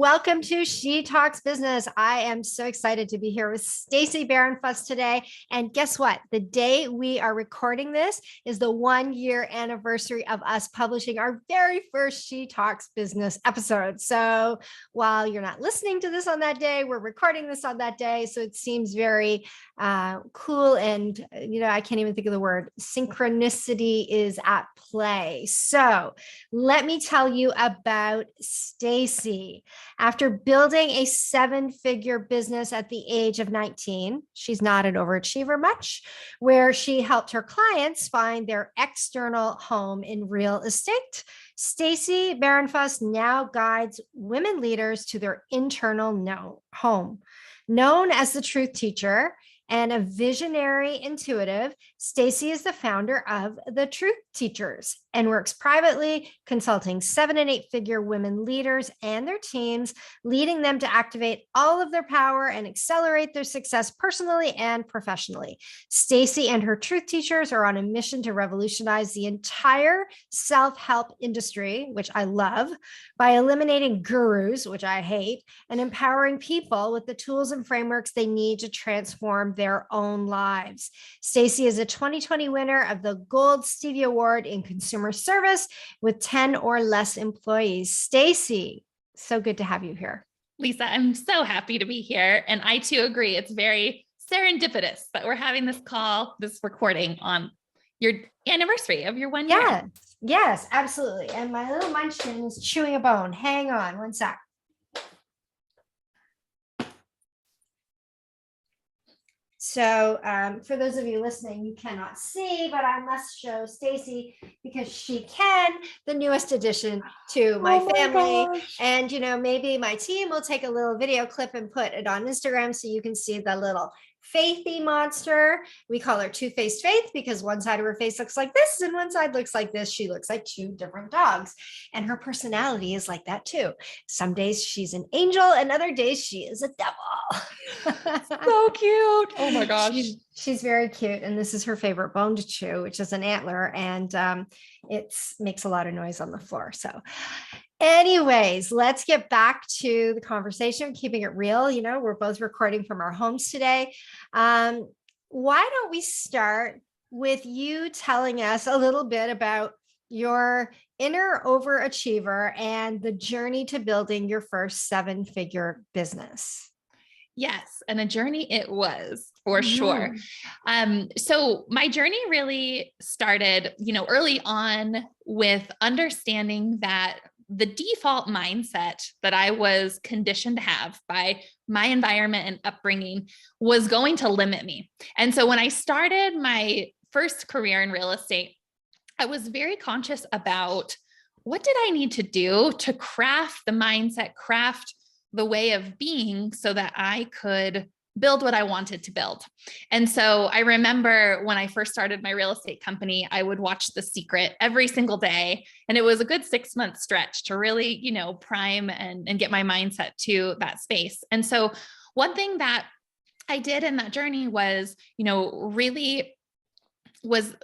Welcome to She Talks Business. I am so excited to be here with Stacy Bahrenfuss today. And guess what? The day we are recording this is the 1 year anniversary of us publishing our very first She Talks Business episode. So while you're not listening to this on that day, we're recording this on that day. So it seems very cool. And, I can't even think of the word. Synchronicity is at play. So let me tell you about Stacy. After building a 7-figure business at the age of 19, she's not an overachiever much, where she helped her clients find their external home in real estate. Stacy Bahrenfuss now guides women leaders to their internal home. Known as the Truth Teacher and a visionary intuitive, Stacy is the founder of the Truth Teachers and works privately, consulting 7- and 8-figure women leaders and their teams, leading them to activate all of their power and accelerate their success personally and professionally. Stacy and her Truth Teachers are on a mission to revolutionize the entire self-help industry, which I love, by eliminating gurus, which I hate, and empowering people with the tools and frameworks they need to transform their own lives. Stacy is a 2020 winner of the Gold Stevie Award in Consumer Service with 10 or less employees. Stacy, so good to have you here. Lisa, I'm so happy to be here. And I too agree. It's very serendipitous that we're having this call, this recording on your anniversary of your 1 year. Yes, absolutely. And my little munchkin is chewing a bone. Hang on one sec. So for those of you listening, you cannot see, but I must show Stacy because she can, the newest addition to my family. Gosh. And, maybe my team will take a little video clip and put it on Instagram so you can see the little Faithy monster. We call her Two-Faced Faith because one side of her face looks like this and one side looks like this. She looks like two different dogs. And her personality is like that too. Some days she's an angel and other days she is a devil. So cute. Oh my gosh. She's very cute. And this is her favorite bone to chew, which is an antler. And it makes a lot of noise on the floor. So anyways, let's get back to the conversation, keeping it real. We're both recording from our homes today. Why don't we start with you telling us a little bit about your inner overachiever and the journey to building your first 7-figure business? Yes. And a journey it was for sure. So my journey really started, early on with understanding that the default mindset that I was conditioned to have by my environment and upbringing was going to limit me. And so when I started my first career in real estate, I was very conscious about what did I need to do to craft the mindset, craft the way of being so that I could build what I wanted to build. And so I remember when I first started my real estate company, I would watch The Secret every single day. And it was a good 6-month stretch to really, prime and get my mindset to that space. And so one thing that I did in that journey was, really was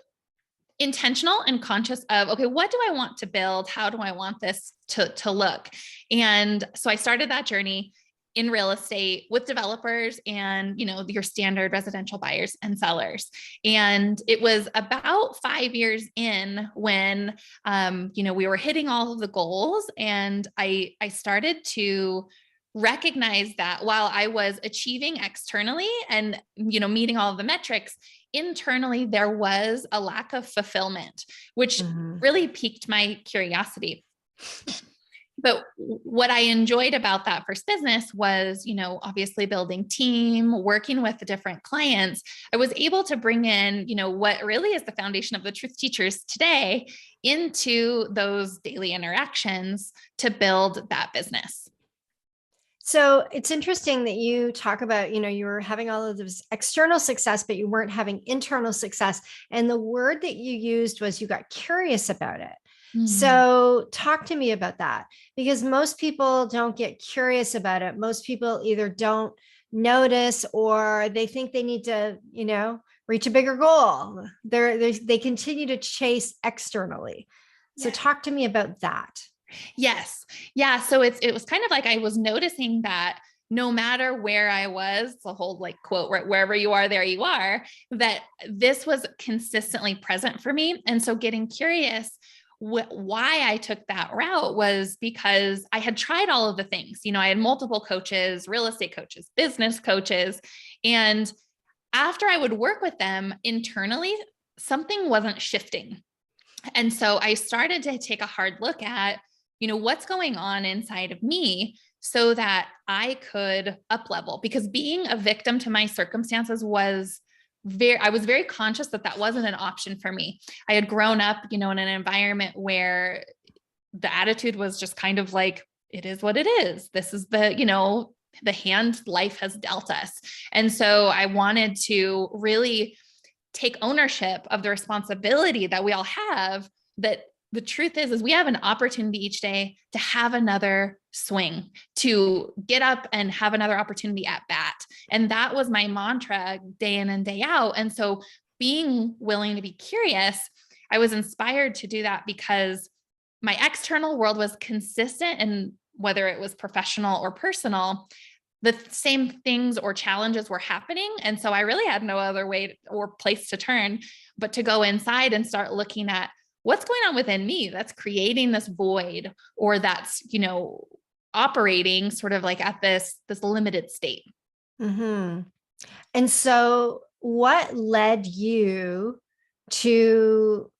intentional and conscious of, okay, what do I want to build? How do I want this to look? And so I started that journey in real estate with developers and, your standard residential buyers and sellers. And it was about 5 years in when, we were hitting all of the goals. And I started to recognize that while I was achieving externally and, meeting all of the metrics, internally, there was a lack of fulfillment, which really piqued my curiosity. But what I enjoyed about that first business was, obviously building team, working with the different clients. I was able to bring in, what really is the foundation of the Truth Teachers today into those daily interactions to build that business. So it's interesting that you talk about, you were having all of this external success, but you weren't having internal success. And the word that you used was you got curious about it. So talk to me about that, because most people don't get curious about it. Most people either don't notice or they think they need to, reach a bigger goal. They continue to chase externally. So talk to me about that. Yes. Yeah. So it was kind of like I was noticing that no matter where I was, the whole like quote, right, wherever you are, there you are, that this was consistently present for me. And so getting curious, why I took that route was because I had tried all of the things. I had multiple coaches, real estate coaches, business coaches. And after I would work with them internally, something wasn't shifting. And so I started to take a hard look at, what's going on inside of me so that I could up level, because being a victim to my circumstances I was very conscious that that wasn't an option for me. I had grown up, in an environment where the attitude was just kind of like, it is what it is. This is the hand life has dealt us. And so I wanted to really take ownership of the responsibility that we all have, that the truth is we have an opportunity each day to have another swing, to get up and have another opportunity at bat. And that was my mantra day in and day out. And so being willing to be curious, I was inspired to do that because my external world was consistent, and whether it was professional or personal, the same things or challenges were happening. And so I really had no other way or place to turn, but to go inside and start looking at what's going on within me that's creating this void, or that's, operating sort of like at this limited state. Mm-hmm. And so what led you to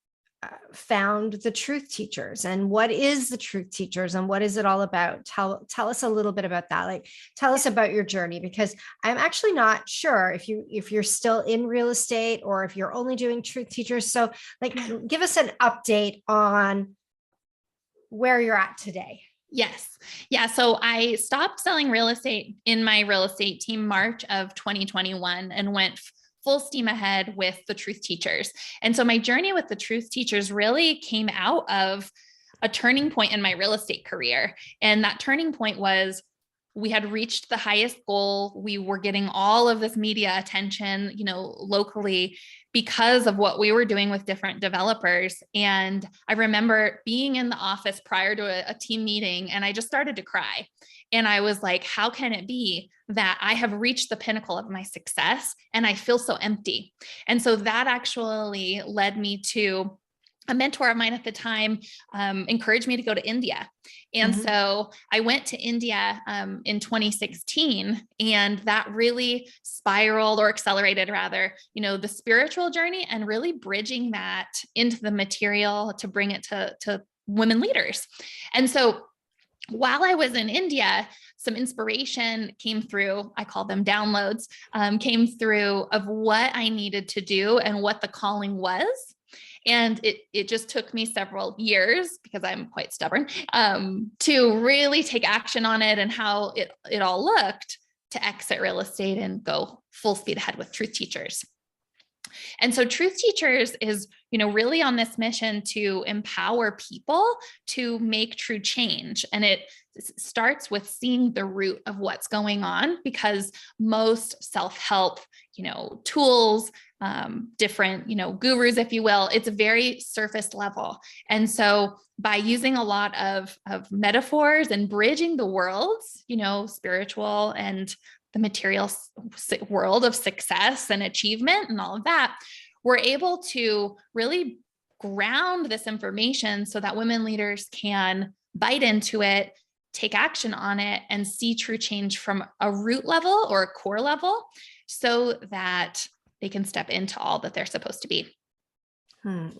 found the Truth Teachers, and what is the Truth Teachers, and what is it all about? Tell us a little bit about that. Like, tell us about your journey, because I'm actually not sure if you're still in real estate or if you're only doing Truth Teachers. So like, give us an update on where you're at today. Yes. Yeah. So I stopped selling real estate in my real estate team March of 2021 and went full steam ahead with the Truth Teachers. And so my journey with the Truth Teachers really came out of a turning point in my real estate career. And that turning point was we had reached the highest goal. We were getting all of this media attention, locally, because of what we were doing with different developers. And I remember being in the office prior to a team meeting, and I just started to cry. And I was like, how can it be that I have reached the pinnacle of my success and I feel so empty? And so that actually led me to a mentor of mine at the time, encouraged me to go to India. And so I went to India in 2016, and that really spiraled, or accelerated rather, the spiritual journey, and really bridging that into the material to bring it to women leaders. And so while I was in India, some inspiration came through. I call them downloads, came through of what I needed to do and what the calling was. And it just took me several years, because I'm quite stubborn, to really take action on it, and how it all looked to exit real estate and go full speed ahead with Truth Teachers. And so Truth Teachers is, really on this mission to empower people to make true change. And it starts with seeing the root of what's going on, because most self-help, tools, different, gurus, if you will, it's very surface level. And so by using a lot of metaphors and bridging the worlds, spiritual and the material world of success and achievement and all of that, we're able to really ground this information so that women leaders can bite into it, take action on it, and see true change from a root level or a core level, so that they can step into all that they're supposed to be.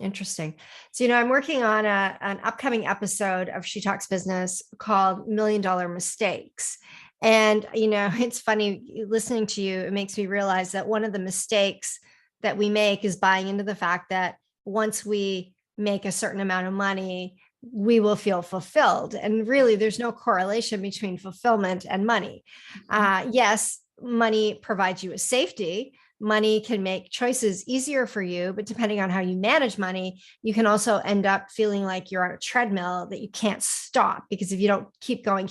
Interesting. So, I'm working on an upcoming episode of She Talks Business called $1 Million Mistakes. And, it's funny listening to you, it makes me realize that one of the mistakes that we make is buying into the fact that once we make a certain amount of money, we will feel fulfilled. And really, there's no correlation between fulfillment and money. Yes, money provides you with safety. Money can make choices easier for you, but depending on how you manage money, you can also end up feeling like you're on a treadmill that you can't stop, because if you don't keep going,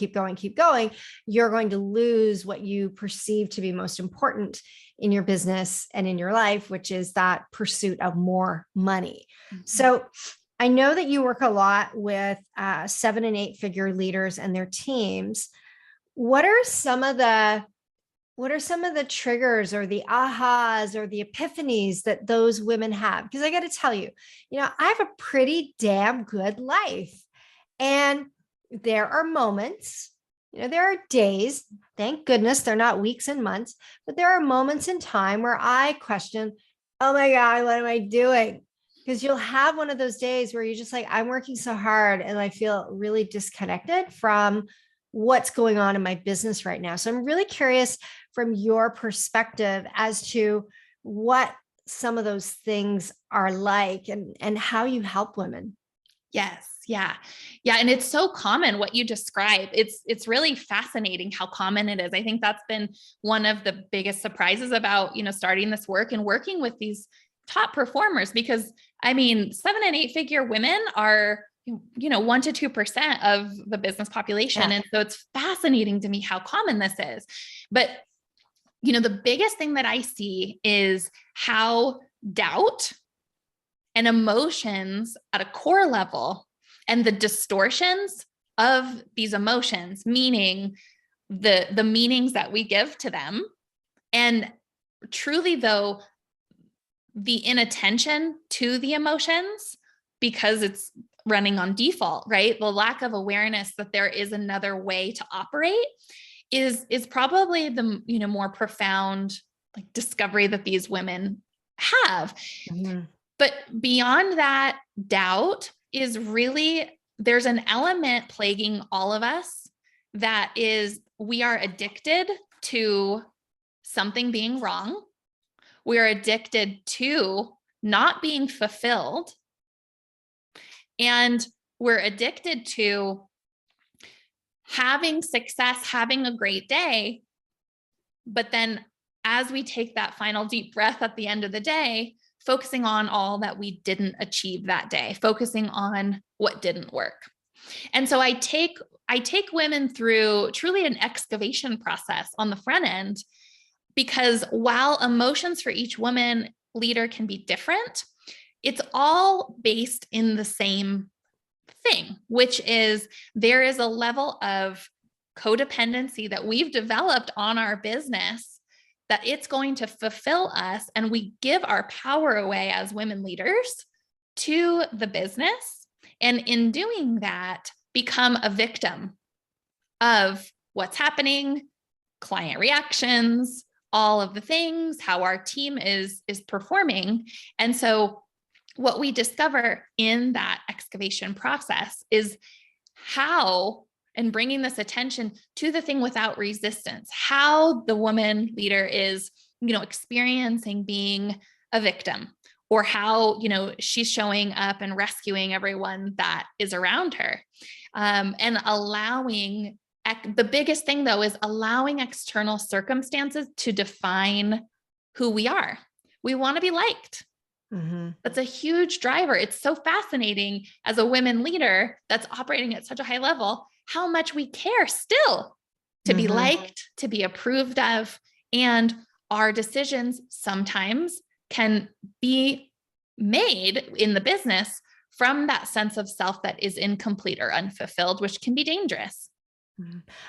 you're going to lose what you perceive to be most important in your business and in your life, which is that pursuit of more money. So I know that you work a lot with 7 and 8 figure leaders and their teams. What are some of the triggers or the ahas or the epiphanies that those women have? Because I got to tell you, I have a pretty damn good life. And there are moments, there are days, thank goodness they're not weeks and months, but there are moments in time where I question, oh my God, what am I doing? Because you'll have one of those days where you're just like, I'm working so hard and I feel really disconnected from what's going on in my business right now. So I'm really curious from your perspective as to what some of those things are like and how you help women. Yes. Yeah. Yeah. And it's so common what you describe. It's really fascinating how common it is. I think that's been one of the biggest surprises about, starting this work and working with these top performers, because 7 and 8 figure women are 1 to 2% of the business population. Yeah. And so it's fascinating to me how common this is. But, the biggest thing that I see is how doubt and emotions at a core level and the distortions of these emotions, meaning the meanings that we give to them. And truly though, the inattention to the emotions, because it's running on default, right? The lack of awareness that there is another way to operate is probably the, more profound discovery that these women have. Mm-hmm. But beyond that, doubt is really, there's an element plaguing all of us that is, we are addicted to something being wrong. We are addicted to not being fulfilled. And we're addicted to having success, having a great day. But then as we take that final deep breath at the end of the day, focusing on all that we didn't achieve that day, focusing on what didn't work. And so I take women through truly an excavation process on the front end, because while emotions for each woman leader can be different, it's all based in the same thing, which is there is a level of codependency that we've developed on our business that it's going to fulfill us, and we give our power away as women leaders to the business. And in doing that, become a victim of what's happening, client reactions, all of the things, how our team is performing. And so what we discover in that excavation process is how, and bringing this attention to the thing without resistance, how the woman leader is, experiencing being a victim, or how, she's showing up and rescuing everyone that is around her. And allowing, the biggest thing though, is allowing external circumstances to define who we are. We want to be liked. Mm-hmm. That's a huge driver. It's so fascinating as a women leader that's operating at such a high level, how much we care still to be liked, to be approved of, and our decisions sometimes can be made in the business from that sense of self that is incomplete or unfulfilled, which can be dangerous.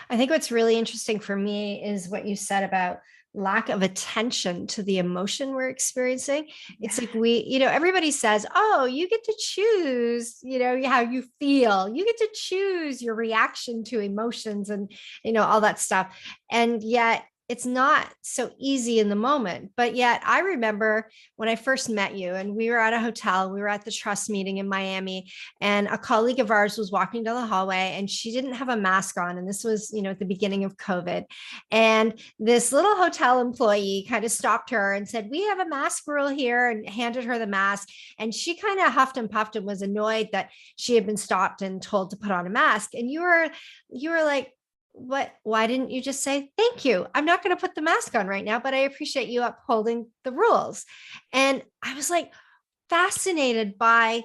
I think what's really interesting for me is what you said about lack of attention to the emotion we're experiencing. It's like everybody says, oh, you get to choose, how you feel. You get to choose your reaction to emotions and, all that stuff. And yet it's not so easy in the moment. But yet I remember when I first met you and we were at a hotel, we were at the trust meeting in Miami, and a colleague of ours was walking down the hallway and she didn't have a mask on. And this was, at the beginning of COVID. And this little hotel employee kind of stopped her and said, we have a mask rule here, and handed her the mask. And she kind of huffed and puffed and was annoyed that she had been stopped and told to put on a mask. And you were like, why didn't you just say, thank you, I'm not going to put the mask on right now, but I appreciate you upholding the rules. And I was like fascinated by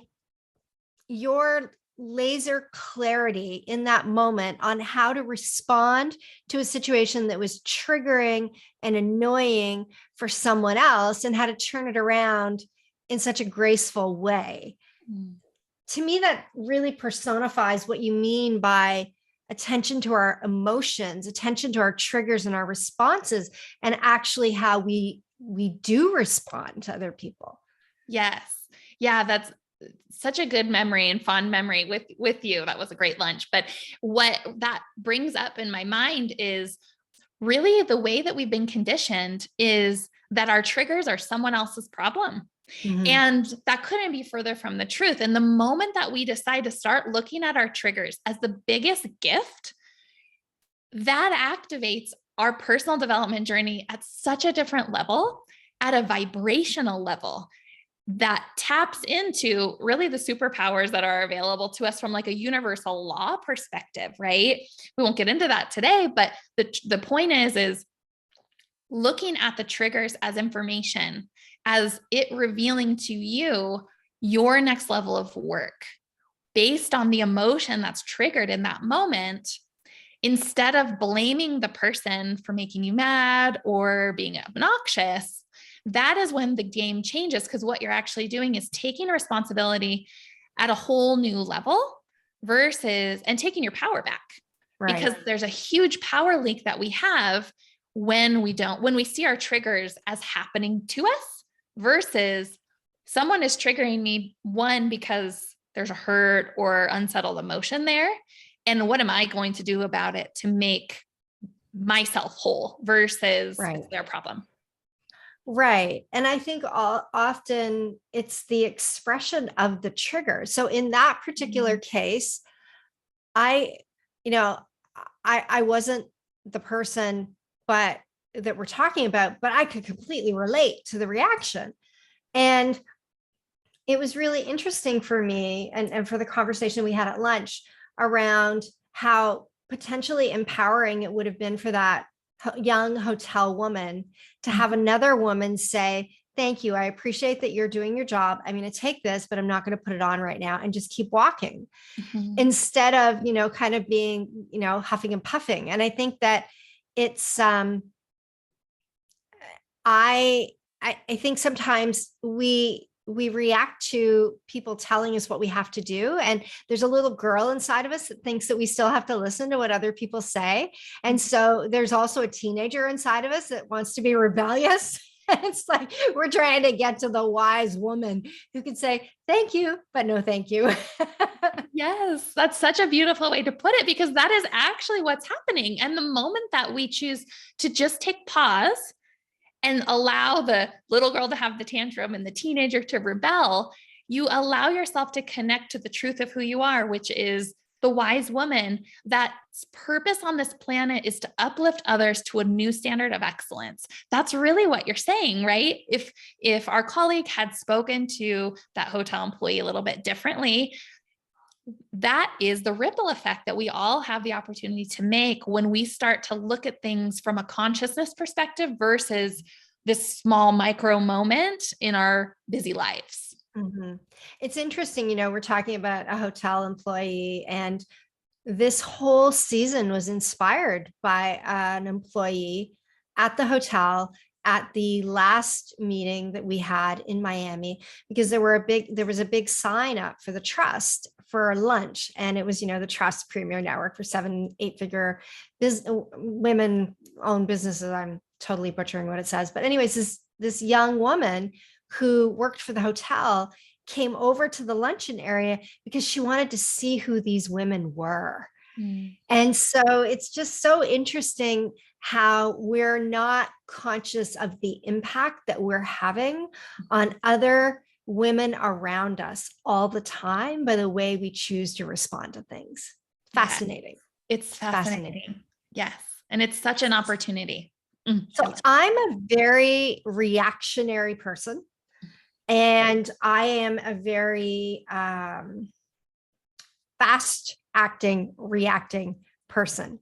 your laser clarity in that moment on how to respond to a situation that was triggering and annoying for someone else, and how to turn it around in such a graceful way. to me, that really personifies what you mean by attention to our emotions, attention to our triggers and our responses, and actually how we do respond to other people. Yes. Yeah, that's such a good memory and fond memory with you. That was a great lunch. But what that brings up in my mind is really the way that we've been conditioned is that our triggers are someone else's problem. Mm-hmm. And that couldn't be further from the truth. And the moment that we decide to start looking at our triggers as the biggest gift, that activates our personal development journey at such a different level, at a vibrational level that taps into really the superpowers that are available to us from like a universal law perspective, right? We won't get into that today, but the point is looking at the triggers as information, as it revealing to you your next level of work based on the emotion that's triggered in that moment, instead of blaming the person for making you mad or being obnoxious. That is when the game changes, because what you're actually doing is taking responsibility at a whole new level and taking your power back. Right. Because there's a huge power leak that we have when we see our triggers as happening to us versus someone is triggering me, one, because there's a hurt or unsettled emotion there. And what am I going to do about it to make myself whole versus it's their problem? Right. And I think often it's the expression of the trigger. So in that particular case, I wasn't the person, but that we're talking about, but I could completely relate to the reaction. And it was really interesting for me and for the conversation we had at lunch around how potentially empowering it would have been for that young hotel woman to have another woman say, thank you. I appreciate that you're doing your job. I'm going to take this, but I'm not going to put it on right now, and just keep walking instead of, kind of being, huffing and puffing. And I think that it's, I think sometimes we react to people telling us what we have to do. And there's a little girl inside of us that thinks that we still have to listen to what other people say. And so there's also a teenager inside of us that wants to be rebellious. It's like we're trying to get to the wise woman who can say, thank you, but no, thank you. Yes, that's such a beautiful way to put it, because that is actually what's happening. And the moment that we choose to just take pause and allow the little girl to have the tantrum and the teenager to rebel, you allow yourself to connect to the truth of who you are, which is the wise woman that's purpose on this planet is to uplift others to a new standard of excellence. That's really what you're saying, right? If our colleague had spoken to that hotel employee a little bit differently, that is the ripple effect that we all have the opportunity to make when we start to look at things from a consciousness perspective versus this small micro moment in our busy lives. Mm-hmm. It's interesting, we're talking about a hotel employee, and this whole season was inspired by an employee at the hotel at the last meeting that we had in Miami, because there was a big sign up for the trust for lunch. And it was, the Trust Premier Network for 7-8 figure women owned businesses. I'm totally butchering what it says. But anyways, this young woman who worked for the hotel came over to the luncheon area because she wanted to see who these women were. And so it's just so interesting how we're not conscious of the impact that we're having on other women around us all the time by the way we choose to respond to things. Fascinating. Yes. It's fascinating. Yes. And it's such an opportunity. So I'm a very reactionary person, and I am a very fast acting, reacting person.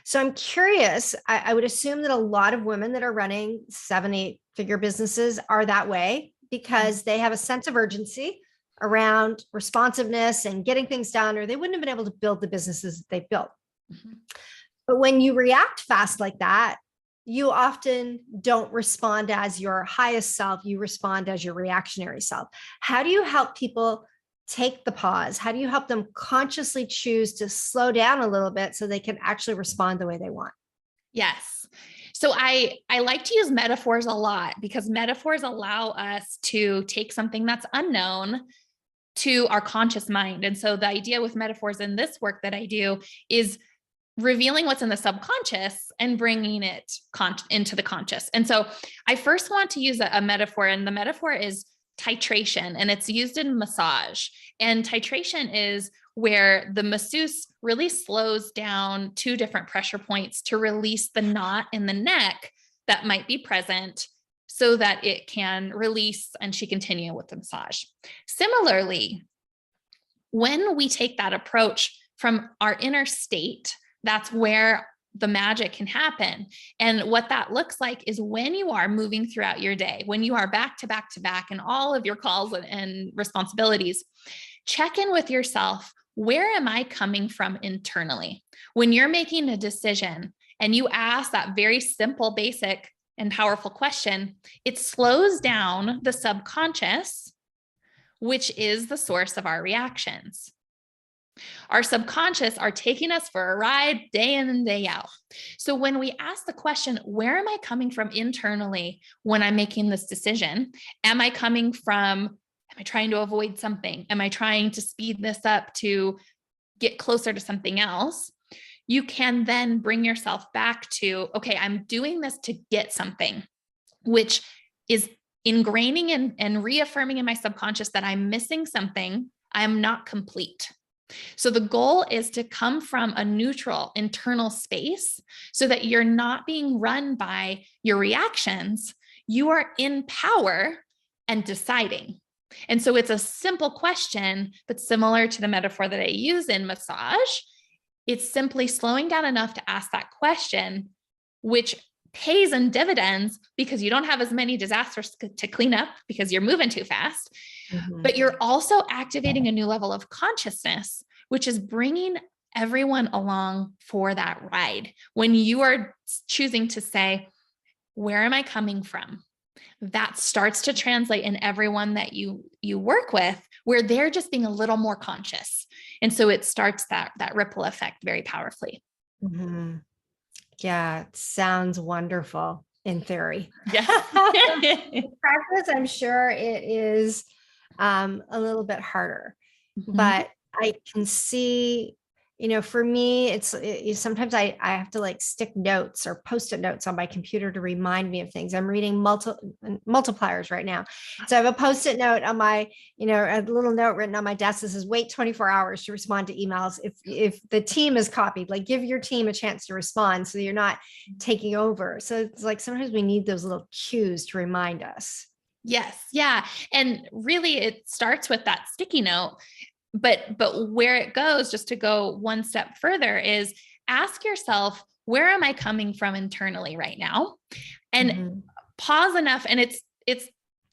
So I'm curious, I would assume that a lot of women that are running 7-8 figure businesses are that way because they have a sense of urgency around responsiveness and getting things done, or they wouldn't have been able to build the businesses that they built. But when you react fast like that, you often don't respond as your highest self, you respond as your reactionary self. How do you help people take the pause? How do you help them consciously choose to slow down a little bit so they can actually respond the way they want? Yes. So I like to use metaphors a lot because metaphors allow us to take something that's unknown to our conscious mind. And so the idea with metaphors in this work that I do is revealing what's in the subconscious and bringing it into the conscious. And so I first want to use a metaphor, and the metaphor is titration, and it's used in massage. And titration is where the masseuse really slows down 2 different pressure points to release the knot in the neck that might be present so that it can release and she continue with the massage. Similarly, when we take that approach from our inner state, that's where the magic can happen. And what that looks like is when you are moving throughout your day, when you are back to back to back in all of your calls and responsibilities, check in with yourself. Where am I coming from internally? When you're making a decision and you ask that very simple, basic, and powerful question, it slows down the subconscious, which is the source of our reactions. Our subconscious are taking us for a ride day in and day out. So when we ask the question, where am I coming from internally when I'm making this decision? Am I coming from, am I trying to avoid something? Am I trying to speed this up to get closer to something else? You can then bring yourself back to, okay, I'm doing this to get something, which is ingraining and reaffirming in my subconscious that I'm missing something. I'm not complete. So the goal is to come from a neutral internal space so that you're not being run by your reactions. You are in power and deciding. And so it's a simple question, but similar to the metaphor that I use in massage, it's simply slowing down enough to ask that question, which pays in dividends because you don't have as many disasters to clean up because you're moving too fast. But you're also activating a new level of consciousness, which is bringing everyone along for that ride. When you are choosing to say, where am I coming from? That starts to translate in everyone that you work with, where they're just being a little more conscious. And so it starts that ripple effect very powerfully. Mm-hmm. Yeah, it sounds wonderful in theory. Yeah. In practice, I'm sure it is a little bit harder, but I can see, for me, sometimes I have to like stick notes or post-it notes on my computer to remind me of things. I'm reading multipliers right now. So I have a post-it note on my, a little note written on my desk that says, wait 24 hours to respond to emails. If the team is copied, like give your team a chance to respond so you're not taking over. So it's like, sometimes we need those little cues to remind us. Yes. Yeah. And really it starts with that sticky note. But where it goes, just to go one step further, is ask yourself, where am I coming from internally right now? And pause enough. And it's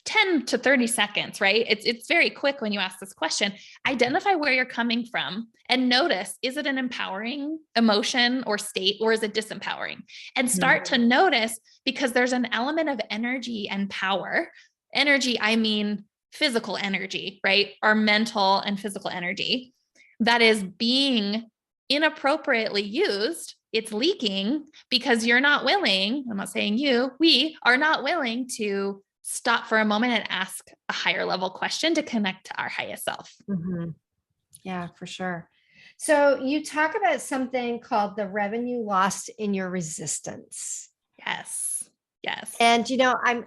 10 to 30 seconds, right? It's very quick when you ask this question. Identify where you're coming from and notice, is it an empowering emotion or state, or is it disempowering? And start to notice, because there's an element of energy and power. Energy, I mean physical energy, right? Our mental and physical energy that is being inappropriately used. It's leaking because you're not willing. I'm not saying you, we are not willing to stop for a moment and ask a higher level question to connect to our highest self. Yeah, for sure. So you talk about something called the revenue lost in your resistance. Yes. Yes. And,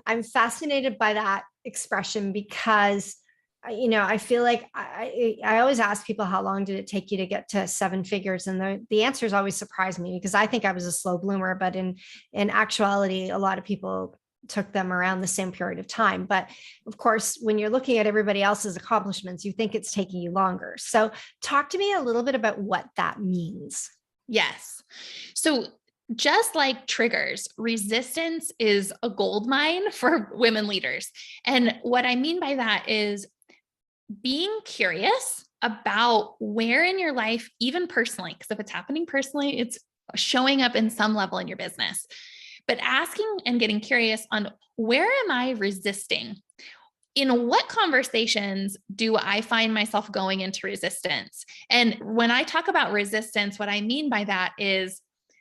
I'm fascinated by that expression because, I feel like I always ask people, how long did it take you to get to 7 figures? And the answers always surprise me because I think I was a slow bloomer, but in actuality, a lot of people took them around the same period of time. But of course, when you're looking at everybody else's accomplishments, you think it's taking you longer. So talk to me a little bit about what that means. Yes. So just like triggers, resistance is a gold mine for women leaders. And what I mean by that is being curious about where in your life, even personally, because if it's happening personally, it's showing up in some level in your business, but asking and getting curious on, where am I resisting? in what conversations do I find myself going into resistance? And when I talk about resistance, what I mean by that is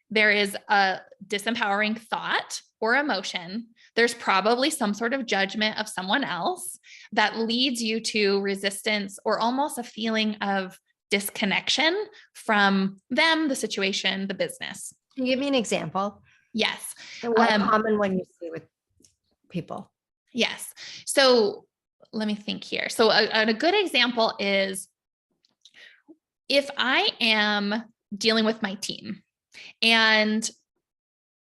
there is a disempowering thought or emotion. There's probably some sort of judgment of someone else that leads you to resistance or almost a feeling of disconnection from them, the situation, the business. Can you give me an example? Yes. And what common one you see with people? Yes. So let me think here. So a good example is if I am dealing with my team and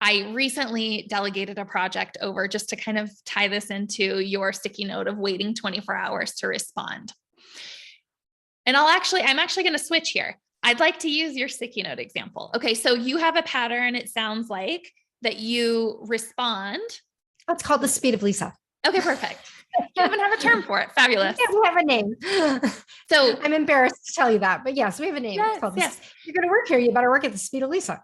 I recently delegated a project over, just to kind of tie this into your sticky note of waiting 24 hours to respond. And I'm actually going to switch here. I'd like to use your sticky note example. Okay. So you have a pattern. It sounds like that you respond. It's called the speed of Lisa. Okay, perfect. You even have a term for it. Fabulous. Yeah, we have a name. So I'm embarrassed to tell you that, but yes, we have a name. Yes, It's called yes. You're going to work here. You better work at the speed of Lisa.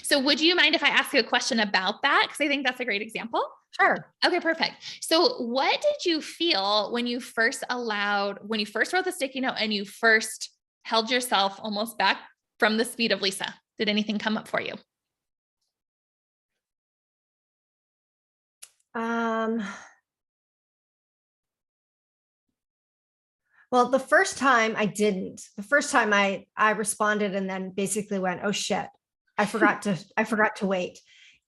So would you mind if I ask you a question about that? Because I think that's a great example. Sure. Okay, perfect. So what did you feel when you first wrote the sticky note and you first held yourself almost back from the speed of Lisa? Did anything come up for you? Well, the first time I didn't. The first time I responded and then basically went, "Oh shit, I forgot to wait."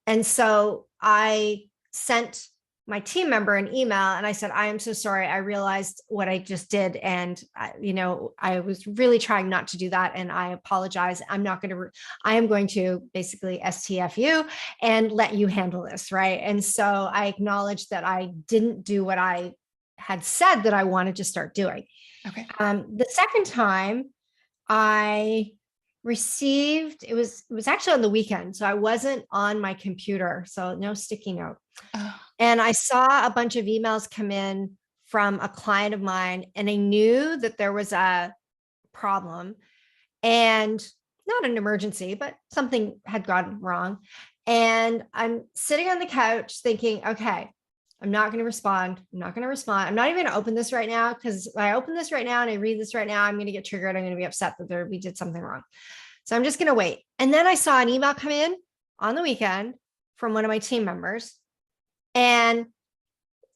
And so I sent my team member an email and I said, "I am so sorry. I realized what I just did. And I was really trying not to do that. And I apologize. I am going to basically STF you and let you handle this." Right. And so I acknowledged that I didn't do what I had said that I wanted to start doing. Okay. The second time I received, it was actually on the weekend. So I wasn't on my computer. So no sticky note. Oh. And I saw a bunch of emails come in from a client of mine, and I knew that there was a problem and not an emergency, but something had gone wrong. And I'm sitting on the couch thinking, okay, I'm not going to respond. I'm not even going to open this right now, because if I open this right now and I read this right now, I'm going to get triggered. I'm going to be upset that we did something wrong. So I'm just going to wait. And then I saw an email come in on the weekend from one of my team members. And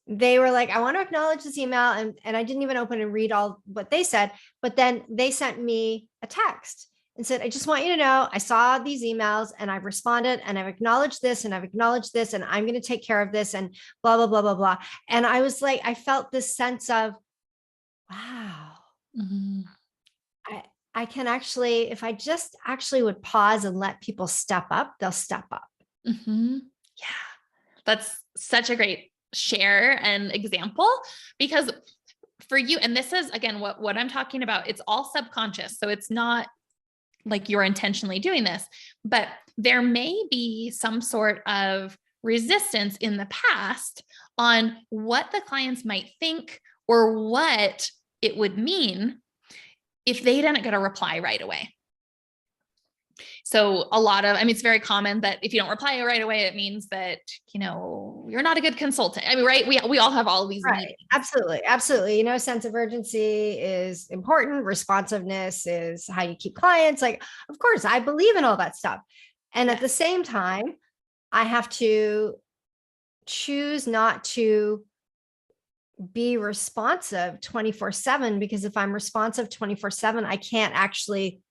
they were like, "I want to acknowledge this email." And I didn't even open and read all what they said. But then they sent me a text and said, "I just want you to know, I saw these emails and I've responded and I've acknowledged this and I've acknowledged this and I'm going to take care of this and blah, blah, blah, blah, blah." And I was like, I felt this sense of, wow, Mm-hmm. I can actually, if I just actually would pause and let people step up, they'll step up. Mm-hmm. Yeah. That's such a great share and example, because for you, and this is again, what I'm talking about, it's all subconscious. So it's not like you're intentionally doing this, but there may be some sort of resistance in the past on what the clients might think or what it would mean if they didn't get a reply right away. So it's very common that if you don't reply right away, it means that, you're not a good consultant. I mean, right. We all have all of these. Right. Absolutely. Absolutely. Sense of urgency is important. Responsiveness is how you keep clients. Like, of course, I believe in all that stuff. And at the same time, I have to choose not to be responsive 24/7, because if I'm responsive 24/7, I can't actually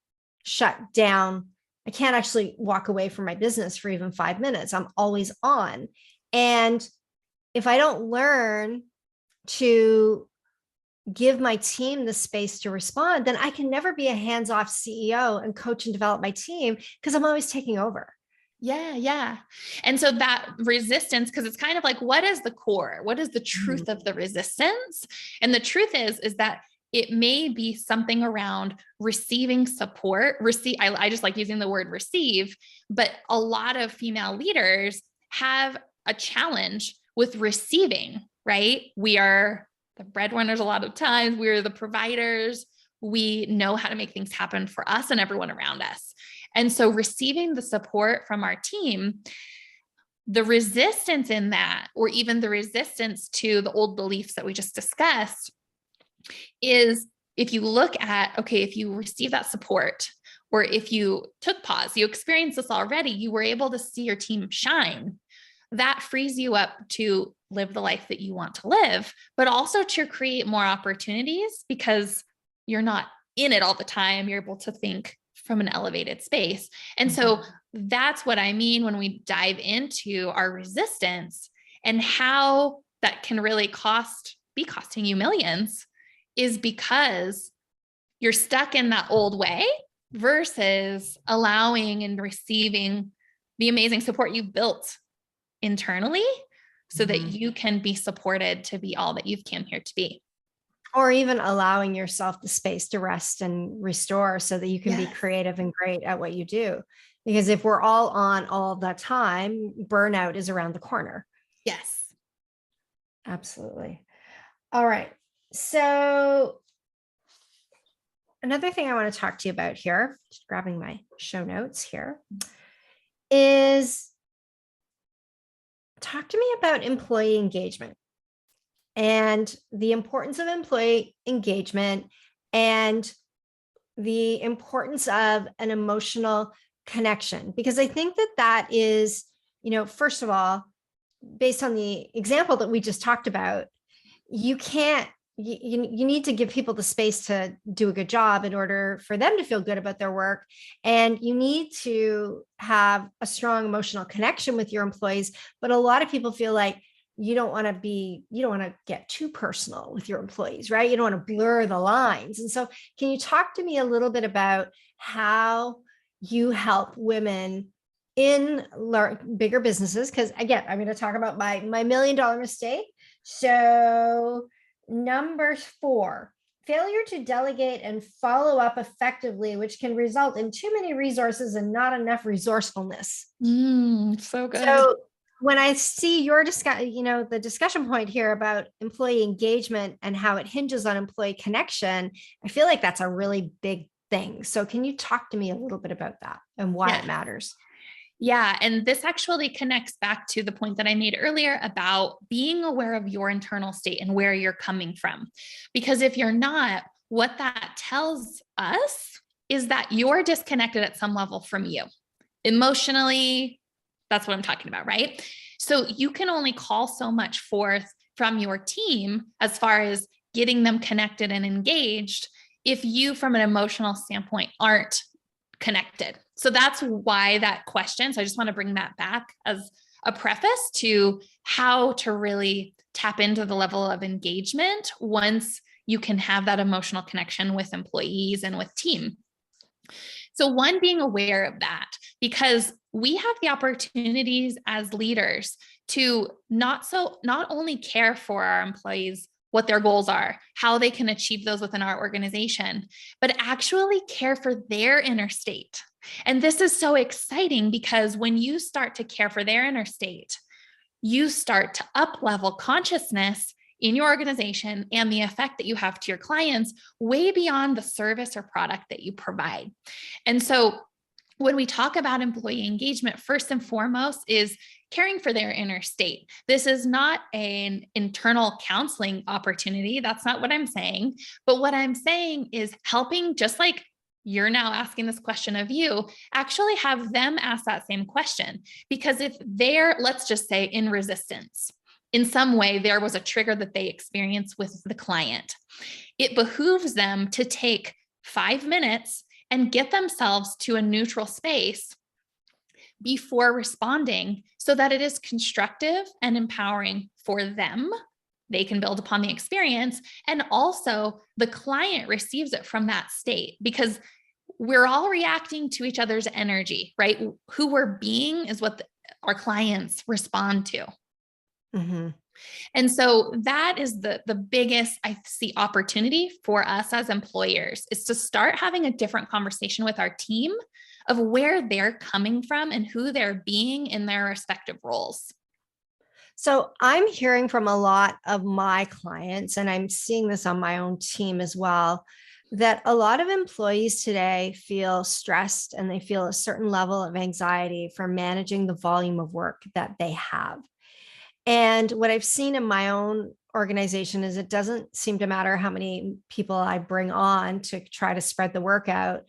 shut down. I can't actually walk away from my business for even 5 minutes. I'm always on. And if I don't learn to give my team the space to respond, then I can never be a hands-off CEO and coach and develop my team, because I'm always taking over. Yeah. Yeah. And so that resistance, because it's kind of like, what is the core? What is the truth of the resistance? And the truth is that it may be something around receiving support. I just like using the word receive, but a lot of female leaders have a challenge with receiving, right? We are the breadwinners a lot of times. We are the providers. We know how to make things happen for us and everyone around us. And so receiving the support from our team, the resistance in that, or even the resistance to the old beliefs that we just discussed, is if you look at, okay, if you receive that support, or if you took pause, you experienced this already, you were able to see your team shine, that frees you up to live the life that you want to live, but also to create more opportunities because you're not in it all the time. You're able to think from an elevated space. And so that's what I mean when we dive into our resistance and how that can really be costing you millions, is because you're stuck in that old way versus allowing and receiving the amazing support you've built internally so that you can be supported to be all that you've came here to be. Or even allowing yourself the space to rest and restore so that you can be creative and great at what you do. Because if we're all on all the time, burnout is around the corner. Yes. Absolutely. All right. So another thing I want to talk to you about here, just grabbing my show notes here, is talk to me about employee engagement and the importance of employee engagement and the importance of an emotional connection. Because I think that is, first of all, based on the example that we just talked about, you need to give people the space to do a good job in order for them to feel good about their work. And you need to have a strong emotional connection with your employees. But a lot of people feel like you don't want to get too personal with your employees, right? You don't want to blur the lines. And so can you talk to me a little bit about how you help women in bigger businesses? Because again, I'm going to talk about my $1 million mistake. So number 4, failure to delegate and follow up effectively, which can result in too many resources and not enough resourcefulness. So good. So when I see your the discussion point here about employee engagement and how it hinges on employee connection, I feel like that's a really big thing. So can you talk to me a little bit about that and why it matters? Yeah. And this actually connects back to the point that I made earlier about being aware of your internal state and where you're coming from. Because if you're not, what that tells us is that you're disconnected at some level from you. Emotionally, that's what I'm talking about, right? So you can only call so much forth from your team as far as getting them connected and engaged if you, from an emotional standpoint, aren't connected. So that's why that question. So I just want to bring that back as a preface to how to really tap into the level of engagement once you can have that emotional connection with employees and with team. So one, being aware of that, because we have the opportunities as leaders to not only care for our employees, what their goals are, how they can achieve those within our organization, but actually care for their inner state. And this is so exciting because when you start to care for their inner state, you start to up-level consciousness in your organization and the effect that you have to your clients way beyond the service or product that you provide. And so when we talk about employee engagement, first and foremost is caring for their inner state. This is not an internal counseling opportunity. That's not what I'm saying. But what I'm saying is helping, just like you're now asking this question of you, actually have them ask that same question. Because if they're, let's just say, in resistance, in some way, there was a trigger that they experienced with the client, it behooves them to take 5 minutes and get themselves to a neutral space before responding so that it is constructive and empowering for them. They can build upon the experience, and also the client receives it from that state, because we're all reacting to each other's energy, right? Who we're being is what our clients respond to. Mm-hmm. And so that is the biggest, I see, opportunity for us as employers, is to start having a different conversation with our team of where they're coming from and who they're being in their respective roles. So I'm hearing from a lot of my clients, and I'm seeing this on my own team as well, that a lot of employees today feel stressed and they feel a certain level of anxiety from managing the volume of work that they have. And what I've seen in my own organization is it doesn't seem to matter how many people I bring on to try to spread the work out.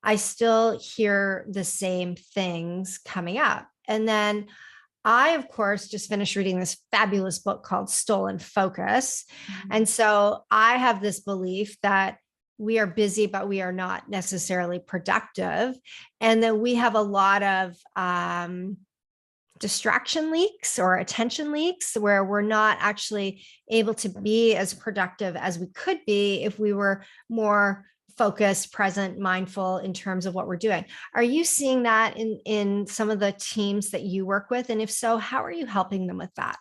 I still hear the same things coming up. And then I, of course, just finished reading this fabulous book called Stolen Focus. And so I have this belief that we are busy, but we are not necessarily productive. And that we have a lot of distraction leaks or attention leaks where we're not actually able to be as productive as we could be if we were more focused, present, mindful in terms of what we're doing. Are you seeing that in some of the teams that you work with? And if so, how are you helping them with that?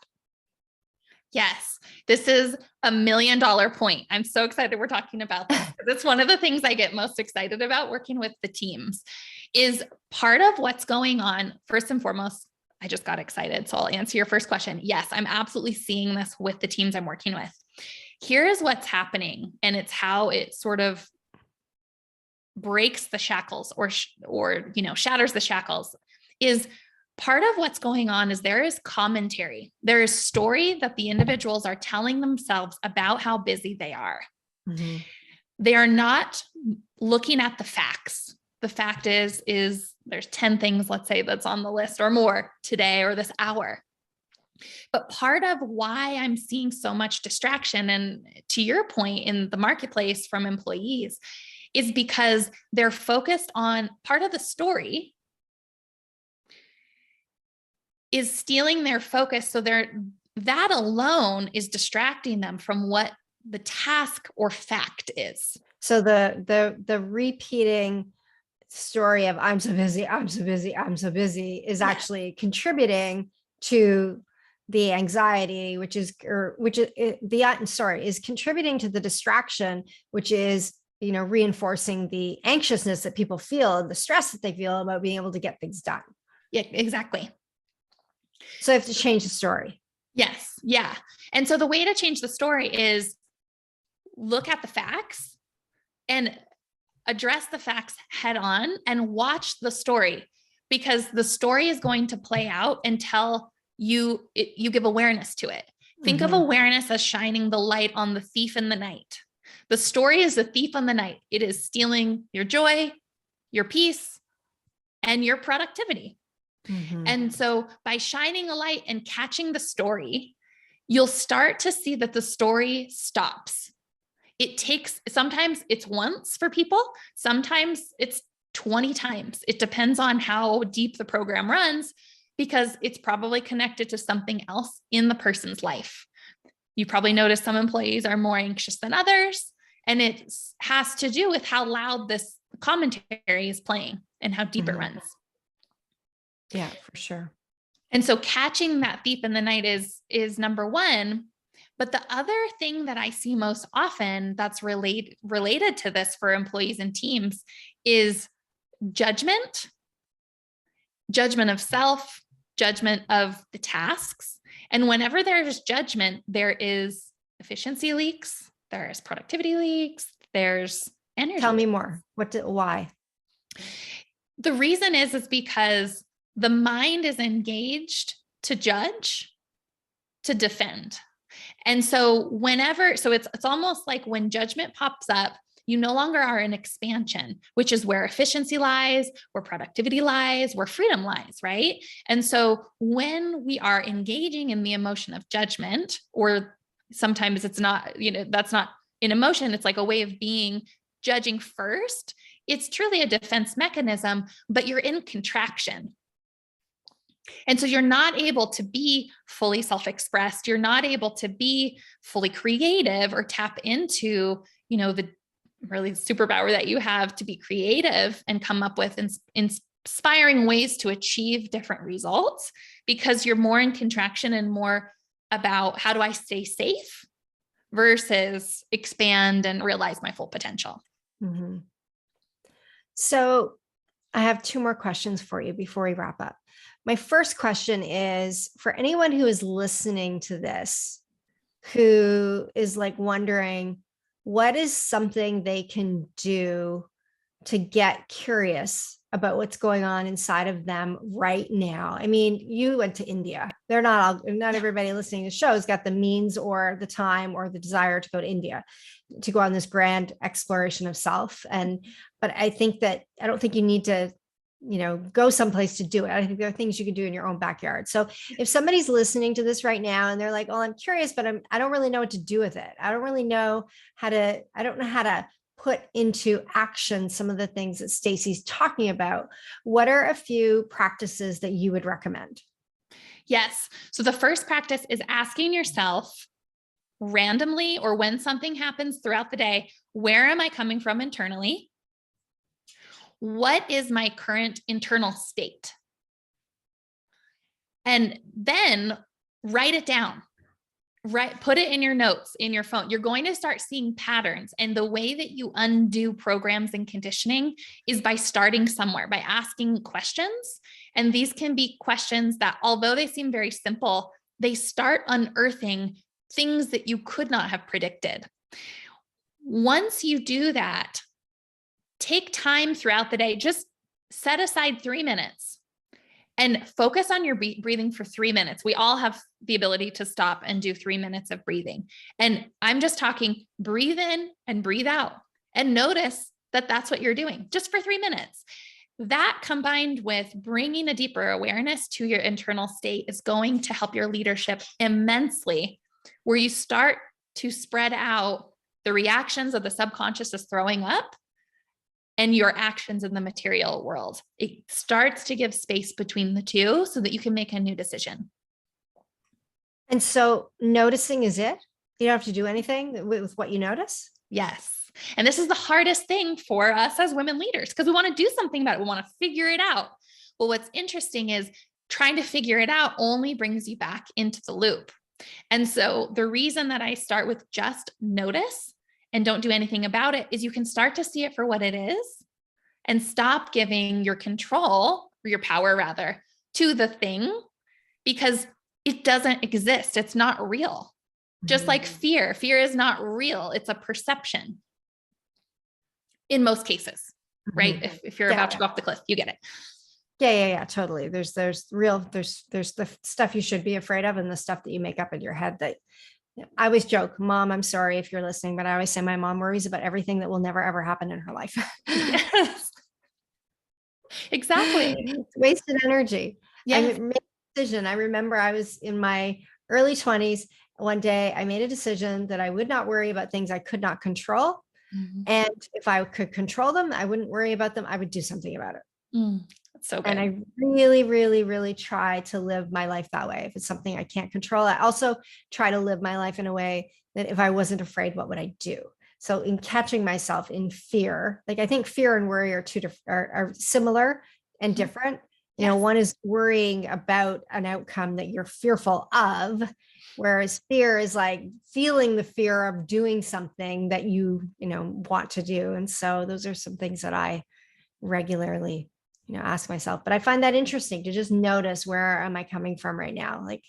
Yes, this is $1 million point. I'm so excited we're talking about this. It's one of the things I get most excited about working with the teams is part of what's going on. First and foremost, I just got excited. So I'll answer your first question. Yes, I'm absolutely seeing this with the teams I'm working with. Here's what's happening. And it's how it sort of breaks the shackles or shatters the shackles is part of what's going on is there is commentary. There is story that the individuals are telling themselves about how busy they are. Mm-hmm. They are not looking at the facts. The fact is there's 10 things, let's say, that's on the list or more today or this hour. But part of why I'm seeing so much distraction, and to your point in the marketplace from employees, is because they're focused on part of the story is stealing their focus. So that alone is distracting them from what the task or fact is. So the repeating story of I'm so busy, I'm so busy, I'm so busy is actually contributing to the anxiety, is contributing to the distraction, which is, reinforcing the anxiousness that people feel and the stress that they feel about being able to get things done. Yeah, exactly. So I have to change the story. Yes. Yeah. And so the way to change the story is look at the facts and address the facts head on and watch the story, because the story is going to play out until you give awareness to it. Think of awareness as shining the light on the thief in the night. The story is the thief in the night. It is stealing your joy, your peace, and your productivity. And so by shining a light and catching the story, you'll start to see that the story stops. Sometimes it's once for people, sometimes it's 20 times. It depends on how deep the program runs, because it's probably connected to something else in the person's life. You probably notice some employees are more anxious than others, and it has to do with how loud this commentary is playing and how deep it runs. Yeah, for sure. And so catching that thief in the night is number one. But the other thing that I see most often that's related to this for employees and teams is judgment of self, judgment of the tasks. And whenever there's judgment, there is efficiency leaks, there's productivity leaks, there's energy. Tell me more. Why? The reason is because the mind is engaged to judge, to defend. And so it's almost like when judgment pops up, you no longer are in expansion, which is where efficiency lies, where productivity lies, where freedom lies, right? And so when we are engaging in the emotion of judgment, or sometimes it's not, that's not an emotion, it's like a way of being, judging first, it's truly a defense mechanism, but you're in contraction. And so you're not able to be fully self-expressed. You're not able to be fully creative or tap into, the really superpower that you have to be creative and come up with inspiring ways to achieve different results, because you're more in contraction and more about how do I stay safe versus expand and realize my full potential. Mm-hmm. So I have 2 more questions for you before we wrap up. My first question is for anyone who is listening to this, who is like wondering, what is something they can do to get curious about what's going on inside of them right now? I mean, you went to India. Not everybody listening to the show has got the means or the time or the desire to go to India, to go on this grand exploration of self. But I don't think you need to, go someplace to do it. I think there are things you can do in your own backyard. So if somebody's listening to this right now and they're like, "Oh, I'm curious, but I don't really know what to do with it. I don't know how to put into action some of the things that Stacy's talking about." What are a few practices that you would recommend? Yes. So the first practice is asking yourself randomly, or when something happens throughout the day, where am I coming from internally? What is my current internal state? And then write it down. Put it in your notes, in your phone. You're going to start seeing patterns. And the way that you undo programs and conditioning is by starting somewhere, by asking questions. And these can be questions that, although they seem very simple, they start unearthing things that you could not have predicted. Once you do that, take time throughout the day. Just set aside 3 minutes and focus on your breathing for 3 minutes. We all have the ability to stop and do 3 minutes of breathing. And I'm just talking breathe in and breathe out, and notice that that's what you're doing just for 3 minutes. That, combined with bringing a deeper awareness to your internal state, is going to help your leadership immensely, where you start to spread out the reactions of the subconscious is throwing up and your actions in the material world. It starts to give space between the two so that you can make a new decision. And so noticing is it? You don't have to do anything with what you notice? Yes. And this is the hardest thing for us as women leaders, because we want to do something about it. We want to figure it out. Well, what's interesting is trying to figure it out only brings you back into the loop. And so the reason that I start with just notice and don't do anything about it is you can start to see it for what it is and stop giving your control, or your power rather, to the thing, because it doesn't exist. It's not real. Just like fear. Fear is not real. It's a perception in most cases, right? If you're about to go off the cliff, you get it. Yeah, totally. There's the stuff you should be afraid of, and the stuff that you make up in your head that I always joke, Mom, I'm sorry if you're listening, but I always say my mom worries about everything that will never, ever happen in her life. Yes. Exactly. It's wasted energy. Yes. I made a decision. I remember I was in my early 20s. One day I made a decision that I would not worry about things I could not control. And if I could control them, I wouldn't worry about them. I would do something about it. That's so good. And I really, really, really try to live my life that way. If it's something I can't control, I also try to live my life in a way that if I wasn't afraid, what would I do? So in catching myself in fear, like I think fear and worry are similar and different. You know, one is worrying about an outcome that you're fearful of, whereas fear is like feeling the fear of doing something that you want to do. And so those are some things that I regularly ask myself. But I find that interesting to just notice, where am I coming from right now? Like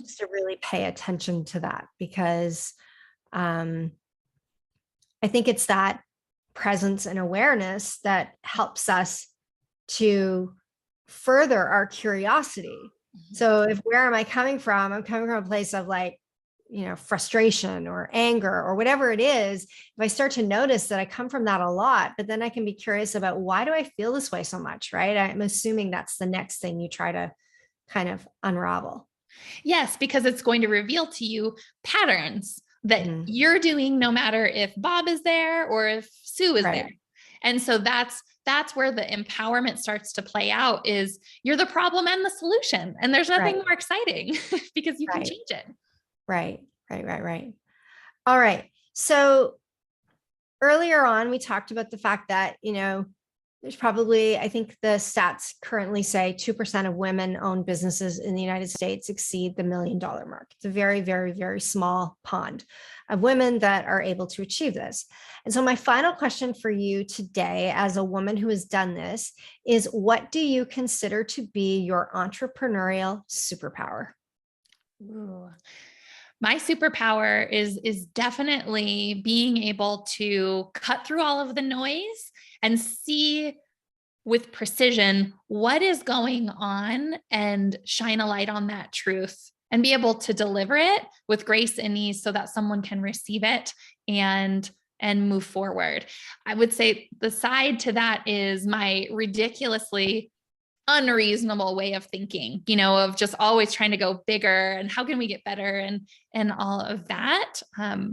just to really pay attention to that, because I think it's that presence and awareness that helps us to further our curiosity. So if where am I coming from? I'm coming from a place of like, frustration or anger or whatever it is. If I start to notice that I come from that a lot, but then I can be curious about, why do I feel this way so much, right? I'm assuming that's the next thing you try to kind of unravel. Yes, because it's going to reveal to you patterns that you're doing, no matter if Bob is there or if Sue is there. And so that's where the empowerment starts to play out, is you're the problem and the solution. And there's nothing more exciting because you can change it. Right. All right. So earlier on, we talked about the fact that, there's probably, I think the stats currently say 2% of women-owned businesses in the United States exceed the $1 million mark. It's a very, very, very small pond of women that are able to achieve this. And so my final question for you today, as a woman who has done this, is what do you consider to be your entrepreneurial superpower? Ooh. My superpower is definitely being able to cut through all of the noise and see with precision what is going on and shine a light on that truth and be able to deliver it with grace and ease so that someone can receive it and move forward. I would say the side to that is my ridiculously unreasonable way of thinking, of just always trying to go bigger and how can we get better and all of that. I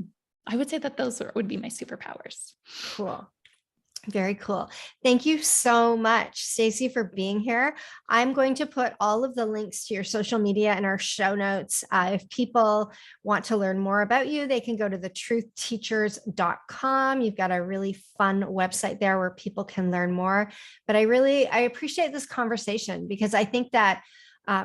would say that those would be my superpowers. Cool. Very cool. Thank you so much, Stacy, for being here. I'm going to put all of the links to your social media in our show notes. If people want to learn more about you, they can go to thetruthteachers.com. You've got a really fun website there where people can learn more. But I appreciate this conversation because I think that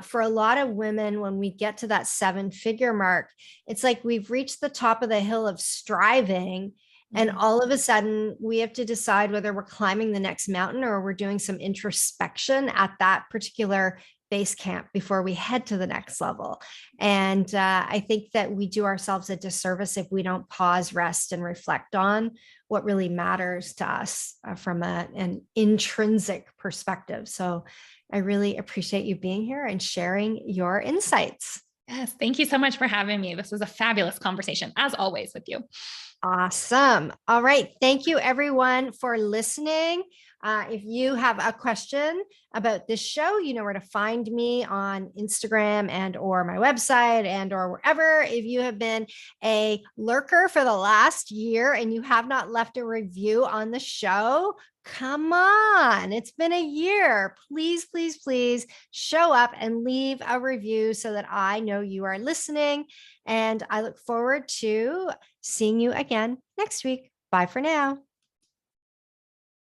for a lot of women, when we get to that 7-figure mark, it's like we've reached the top of the hill of striving. And all of a sudden, we have to decide whether we're climbing the next mountain or we're doing some introspection at that particular base camp before we head to the next level. And I think that we do ourselves a disservice if we don't pause, rest, and reflect on what really matters to us from an intrinsic perspective. So I really appreciate you being here and sharing your insights. Yes, thank you so much for having me. This was a fabulous conversation, as always, with you. Awesome. All right. Thank you, everyone, for listening. If you have a question about this show, you know where to find me on Instagram and or my website and or wherever. If you have been a lurker for the last year and you have not left a review on the show, come on. It's been a year. Please, please, please show up and leave a review so that I know you are listening. And I look forward to seeing you again next week. Bye for now.